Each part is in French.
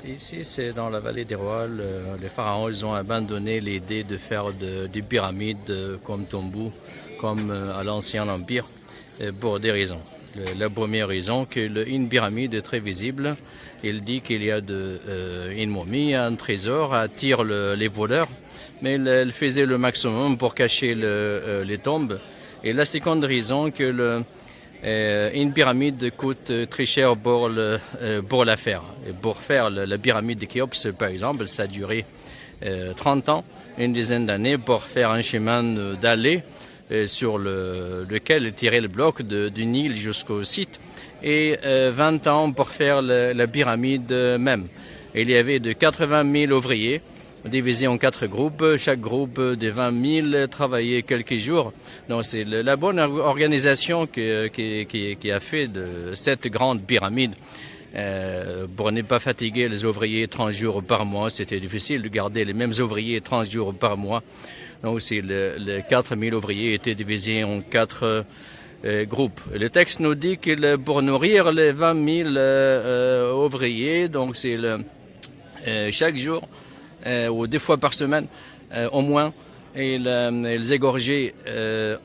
Ici, c'est dans la vallée des rois. Les pharaons, ils ont abandonné l'idée de faire des pyramides comme Tombou, comme à l'ancien empire, pour des raisons. La première raison, que une pyramide est très visible. Il dit qu'il y a une momie, un trésor, attire les voleurs, mais elle faisait le maximum pour cacher les tombes. Et la seconde raison, que une pyramide coûte très cher pour la faire. Et pour faire la pyramide de Khéops, par exemple, ça a duré 30 ans, une dizaine d'années, pour faire un chemin d'allée sur lequel tirer le bloc du Nil jusqu'au site, et 20 ans pour faire la pyramide même. Et il y avait de 80 000 ouvriers divisés en 4 groupes. Chaque groupe de 20 000 travaillait quelques jours. Donc c'est la bonne organisation qui a fait de cette grande pyramide. Pour ne pas fatiguer les ouvriers 30 jours par mois, c'était difficile de garder les mêmes ouvriers 30 jours par mois. Donc les 4 000 ouvriers étaient divisés en 4 groupes. Le texte nous dit que pour nourrir les 20 000 ouvriers, donc c'est chaque jour, ou 2 fois par semaine au moins, ils égorgeaient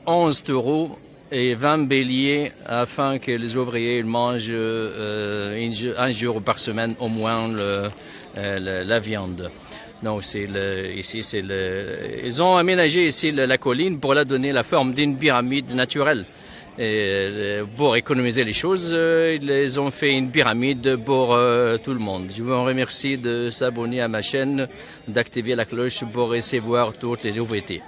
11 taureaux et 20 béliers afin que les ouvriers mangent un jour par semaine au moins la viande. Donc ils ont aménagé ici la colline pour la donner la forme d'une pyramide naturelle. Et pour économiser les choses, ils ont fait une pyramide pour tout le monde. Je vous remercie de s'abonner à ma chaîne, d'activer la cloche pour recevoir toutes les nouveautés.